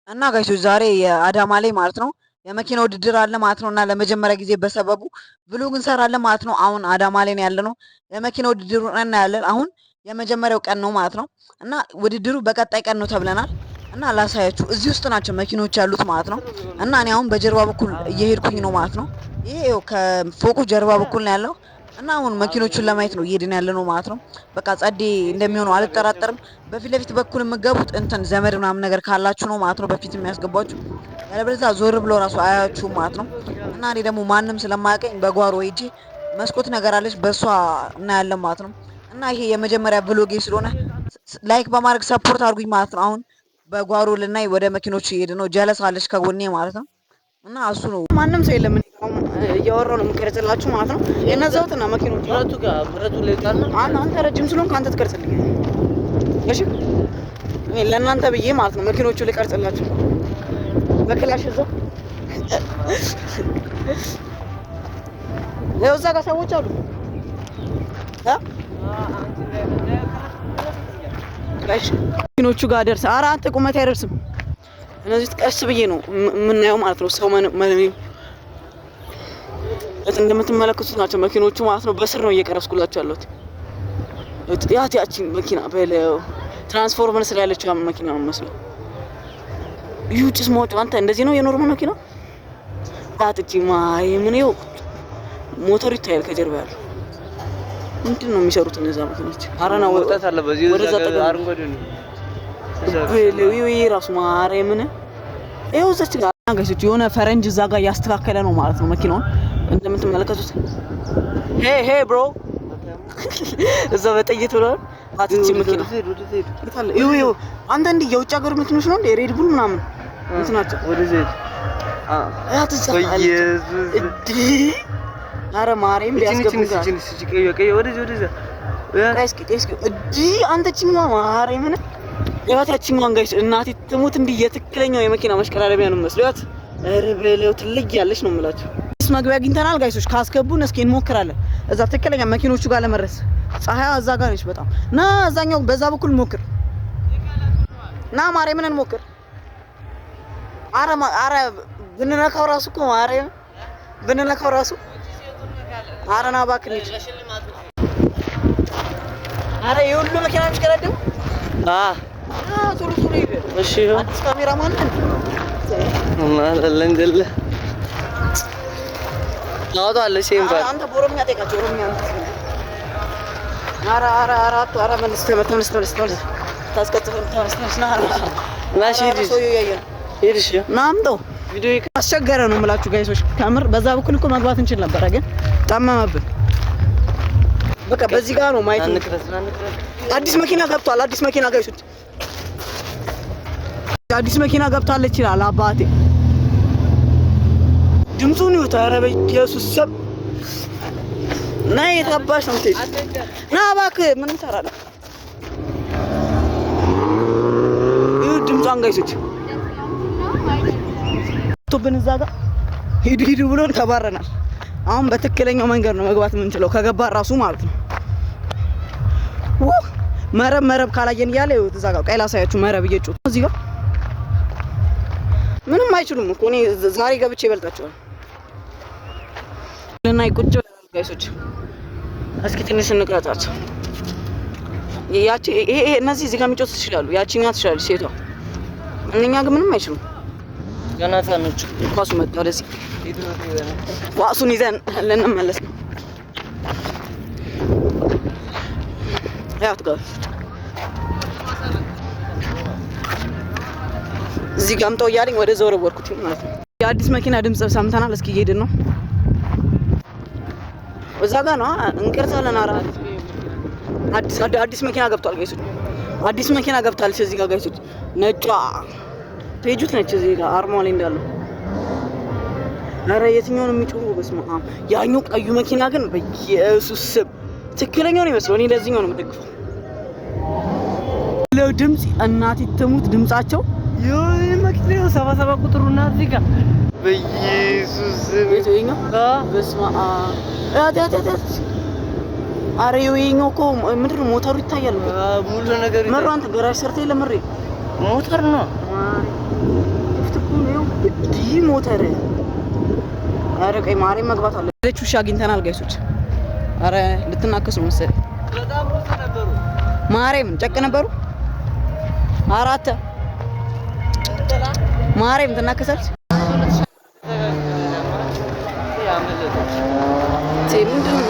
እና ጋይሶች ዛሬ የአዳማ ላይ ማለት ነው የመኪና ውድድር አለ ማለት ነው። እና ለመጀመሪያ ጊዜ በሰበቡ ብሎግ እንሰራለን ማለት ነው። አሁን አዳማ ላይ ነው ያለነው። የመኪና ውድድሩ እናያለን። አሁን የመጀመሪያው ቀን ነው ማለት ነው። እና ውድድሩ በቀጣይ ቀን ነው ተብለናል። እና ላሳያችሁ እዚህ ውስጥ ናቸው መኪኖች ያሉት ማለት ነው። እና እኔ አሁን በጀርባ በኩል እየሄድኩኝ ነው ማለት ነው። ይሄ ከፎቁ ጀርባ በኩል ነው ያለው። እና አሁን መኪኖቹን ለማየት ነው እየሄድን ያለ ነው ማለት ነው። በቃ ጸዴ እንደሚሆነው አልጠራጠርም። በፊት ለፊት በኩል የምገቡት እንትን ዘመድ ምናምን ነገር ካላችሁ ነው ማለት ነው በፊት የሚያስገባችሁ። ያለበለዚያ ዞር ብሎ ራሱ አያችሁም ማለት ነው። እና እኔ ደግሞ ማንም ስለማያውቀኝ በጓሮ ሄጄ መስኮት ነገር አለች በሷ እናያለን ማለት ነው። እና ይሄ የመጀመሪያ ብሎጌ ስለሆነ ላይክ በማድረግ ሰፖርት አድርጉኝ ማለት ነው። አሁን በጓሮ ልናይ ወደ መኪኖች እየሄድ ነው። ጀለስ አለች ከጎኔ ማለት ነው። እና እሱ ነው ማንም ሰው የለም እያወራሁ ነው የምቀርጽላችሁ ማለት ነው። የነዛውትና መኪኖች ብረቱ ላይ ቃል አንተ ረጅም ስለሆንክ አንተ ትቀርጽልኝ እሺ። ለእናንተ ብዬ ማለት ነው መኪኖቹ ልቀርጽላችሁ በክላሽ እዛው ያው እዛ ጋር ሰዎች አሉ መኪኖቹ ጋር ደርሰ ኧረ አንተ ቁመት አይደርስም። እነዚህ ቀስ ብዬ ነው የምናየው ማለት ነው። ሰው እንደምትመለከቱት ናቸው መኪኖቹ ማለት ነው። በስር ነው እየቀረስኩላችሁ ያለሁት። ያቺን መኪና በለው ትራንስፎርመር ስር ያለችው መኪና ነው መስለው ጭስ ማውጫው አንተ እንደዚህ ነው የኖርማል መኪና ታጥጪ ማይ ምን ይው ሞተሩ ይታያል ከጀርባ ያለው ምንድን ነው የሚሰሩት እነዛ መኪኖች? አረና ወጣት አለ በዚህ አረንጓዴ ነው በለው ራሱ ማርያምን ይኸው እዛች ጋር ጋይሶች የሆነ ፈረንጅ እዛ ጋር እያስተካከለ ነው ማለት ነው መኪናውን እንደምትመለከቱት። ሄ ብሮ እዛ በጥይት ብሏል። አትቺ መኪና ይኸው አንተ እንደ የውጭ ሀገር መኪኖች ነው እንደ ሬድ ቡል ምናምን እንትናቸው ወደዚህ ኧረ ማርያም ሊያስገቡኝ አንተ ችኛዋ ማርያምን ያታችኛዋን ጋይስ እናቴ ትሙት እንዲህ የትክክለኛው የመኪና መሽቀራረቢያ ነው መስሏት። ኧረ በለው ትለያለች ነው የምላችሁ። መግቢያ አግኝተናል ጋይሶች። ካስገቡን እስኪ እንሞክራለን እዛ ትክክለኛ መኪኖቹ ጋር ለመድረስ። ፀሐያ እዛ ጋር ነች በጣም ና እዛኛው በዛ በኩል ሞክር ና ማርያምን እንሞክር። ኧረ ብንነካው ራሱ እኮ ማርያም ብንነካው ራሱ ኧረ ና እባክህ እንሂድ። ኧረ የሁሉ መኪና የሚሽቀዳደሙ ቶሎ ቶሎ ሂድ። እሺ አዲስ ካሜራ ማን ለንገለ ናውጣለ ሲምባ አንተ ቦሮሚያ ጠይቃቸው ኦሮሚያ አንተ ኧረ መልስ ታስቀጥፈን ናሽ ሂድሽ ናምጠው ቪዲዮ አስቸገረ ነው የምላችሁ ጋይሶች። ከምር በዛ በኩል እኮ መግባት እንችል ነበር ግን ጠመመብን። በቃ በዚህ ጋር ነው ማየት። አዲስ መኪና ገብቷል። አዲስ መኪና ጋይሶች አዲስ መኪና ገብታለች ይላል አባቴ። ድምፁን ይውጣ። ኧረ በኢየሱስ ስም ና የታባሽ ነው እንዴ? ና እባክህ ምን እንሰራለን? ይኸው ድምጿን ጋይሶች ቶብን እዛ ጋር ሂዱ ብሎን ተባረናል። አሁን በትክክለኛው መንገድ ነው መግባት የምንችለው ከገባ ራሱ ማለት ነው። መረብ ካላየን እያለ ይኸው እዛ ጋር ቀይ ላሳያችሁ መረብ እየጮቱ እዚህ ጋር ምንም አይችሉም እኮ እኔ ዛሬ ገብቼ ይበልጣቸዋል። ለናይ ቁጭ ብለናል ጋይሶች። እስኪ ትንሽ እንቅረጻቸው። ያቺ ይሄ እነዚህ እዚህ ጋር የሚጮቱ ይችላሉ። ያቺኛ ትችላለች ሴቷ። እነኛ ግን ምንም አይችሉም። ገናታኖች ኳሱ መጣ ወደዚህ ኳሱን ይዘን ልንመለስ ነው። ያው ትጋፍ እዚህ ጋምጣው እያለኝ ወደ ዘወር ወርኩት ማለት ነው። የአዲስ መኪና ድምጽ ሰምተናል። እስኪ እየሄድን ነው። እዛ ጋር ነው እንቀርጻለን። አዲስ መኪና ገብቷል ጋይሶች። አዲስ መኪና ገብታለች እዚህ ጋር ጋይሶች። ነጯ ፔጁት ነች እዚህ ጋር አርማው ላይ እንዳለው። ኧረ የትኛው ነው የሚጮኸው? በስመ አብ። ያኛው ቀዩ መኪና ግን በኢየሱስ ስም ትክክለኛው ነው የሚመስለው። እኔ ለዚህኛው ነው የምደግፈው። ድምጽ እናቴ ትሙት ድምጻቸው መኪናው 77 ቁጥሩ እና እዚህ ጋር በኢየሱስ ቤተኛ በስመ አብ ኧረ ይኸኛው እኮ ምንድን ነው ሞተሩ ይታያል። ሙሉ ነገር ይታያል። አንተ ገራጅ ሰርተህ ለምሬ ሞተር ነው ሞተር አረ ቀይ ማሪ መግባት አለ። ለቹሻ አግኝተናል ጋይሶች። አረ ልትናከሱ መሰለኝ። በጣም ብዙ ነበሩ። ማርያም ጨቅ ነበሩ። አራት ማርያም ትናከሳለች። ምንድን ነው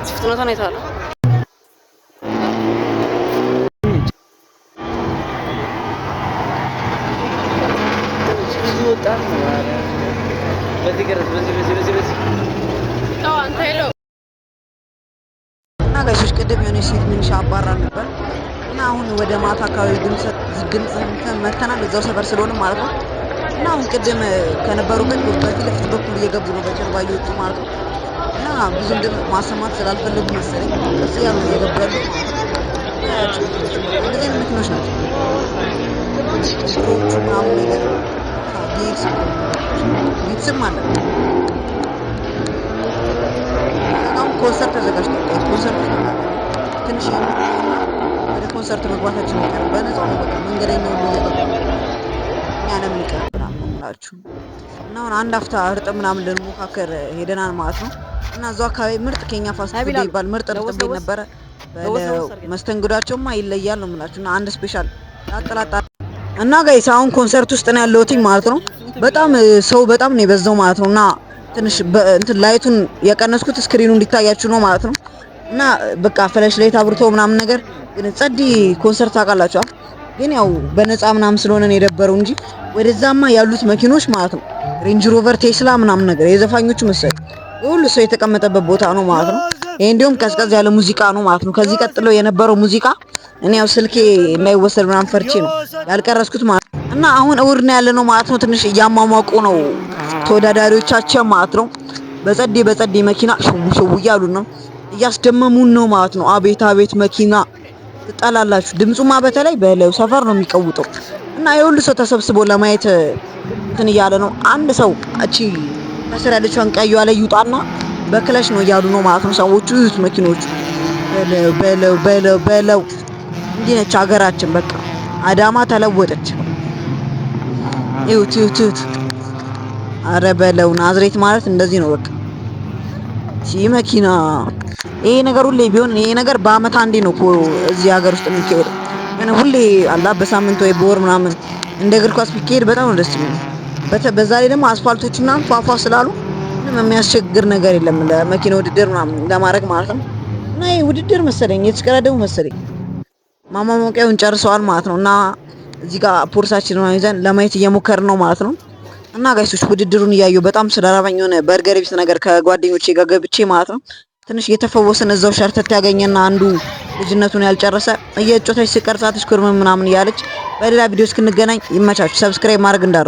ፍጥነቷን አይተሃል? እና ጋይሶች ቅድም የሆነ ሴት ሚኒሻ አባራን ነበር እና አሁን ወደ ማታ አካባቢ ድምፅ መተናል እዛው ሰፈር ስለሆነ ማለት ነው። እና አሁን ቅድም ከነበሩበት በፊት ለፊት በኩል እየገቡ ነው በጀርባ እየወጡ ማለት ነው። እና ብዙም ድምፅ ማሰማት ስላልፈለጉ መሰለኝ ቀስ እያሉ እየገቡ ያሉት ማለት ነው። እንደዚህ አይነት መኪኖች ናቸው ሽሮዎቹ ምናምን ነገር ቤትስም አለ። አሁን ኮንሰርት ተዘጋጅቷል። ኮንሰርት ትንሽ ወደ ኮንሰርት መግባታችን ይቀር በነፃ ነው። በቃ መንገደኛው እየገባ እኛ ለምን ይቀርብናል ምላችሁ እና አሁን አንድ አፍታ እርጥብ ምናምን ልንሞካከር ሄደናል ማለት ነው። እና እዛው አካባቢ ምርጥ ኬኛ ፋስት ፉድ ይባል ምርጥ እርጥብ ቤት ነበረ። መስተንግዷቸውማ ይለያል ነው ምላችሁ። እና አንድ ስፔሻል ላጠላጣ እና ጋይስ አሁን ኮንሰርት ውስጥ ነው ያለሁት ማለት ነው። በጣም ሰው በጣም ነው የበዛው ማለት ነው። እና ትንሽ እንትን ላይቱን የቀነስኩት ስክሪኑ እንዲታያችሁ ነው ማለት ነው። እና በቃ ፍላሽ ላይት አብርቶ ምናምን ነገር ግን ጸዲ ኮንሰርት ታውቃላችሁ። ግን ያው በነፃ ምናምን ስለሆነ ነው የደበረው እንጂ ወደዛማ ያሉት መኪኖች ማለት ነው ሬንጅ ሮቨር፣ ቴስላ ምናምን ነገር የዘፋኞቹ መሰለኝ ሁሉ ሰው የተቀመጠበት ቦታ ነው ማለት ነው። ይሄ እንዲሁም ቀዝቀዝ ያለ ሙዚቃ ነው ማለት ነው። ከዚህ ቀጥሎ የነበረው ሙዚቃ እኔ ያው ስልኬ እንዳይወሰድ ምናምን ፈርቼ ነው ያልቀረስኩት ማለት ነው። እና አሁን እውር ነው ያለ ነው ማለት ነው። ትንሽ እያሟሟቁ ነው ተወዳዳሪዎቻቸው ማለት ነው። በጸዴ መኪና ሹው እያሉ ነው እያስደመሙን ነው ማለት ነው። አቤት አቤት መኪና ትጠላላችሁ። ድምፁማ በተለይ በለው ሰፈር ነው የሚቀውጠው። እና የሁሉ ሰው ተሰብስቦ ለማየት እንትን እያለ ነው። አንድ ሰው እቺ ከስር ያለችውን ቀይዋ ላይ ይውጣና በክለሽ ነው እያሉ ነው ማለት ነው ሰዎቹ። እዩት መኪኖቹ በለው እንዲህ ነች ሀገራችን። በቃ አዳማ ተለወጠች። እዩት። አረ በለው ናዝሬት ማለት እንደዚህ ነው በቃ። መኪና ይሄ ነገር ሁሌ ቢሆን ይሄ ነገር በአመት አንዴ ነው እኮ እዚህ ሀገር ውስጥ የሚካሄደው። ግን ሁሌ አላ በሳምንት ወይ በወር ምናምን እንደ እግር ኳስ ቢካሄድ በጣም ነው ደስ የሚለው። በዛ ላይ ደግሞ አስፋልቶቹ ምናምን ፏፏ ስላሉ ምንም የሚያስቸግር ነገር የለም ለመኪና ውድድር ምናምን ለማድረግ ማለት ነው። እና ይሄ ውድድር መሰለኝ የተሽቀዳደሙ መሰለኝ ማሟሟቂያውን ጨርሰዋል ማለት ነው። እና እዚህ ጋር ፖርሳችን ይዘን ለማየት እየሞከርን ነው ማለት ነው። እና ጋይሶች ውድድሩን እያየሁ በጣም ስለራበኝ የሆነ በርገር ቤት ነገር ከጓደኞቼ ጋር ገብቼ ማለት ነው ትንሽ እየተፈወሰን እዛው ሸርተት ያገኘና አንዱ ልጅነቱን ያልጨረሰ እየጮተች ሲቀርጻት ሽኩርም ምናምን እያለች በሌላ ቪዲዮ እስክንገናኝ ይመቻችሁ። ሰብስክራይብ ማድረግ እንዳትረሱ።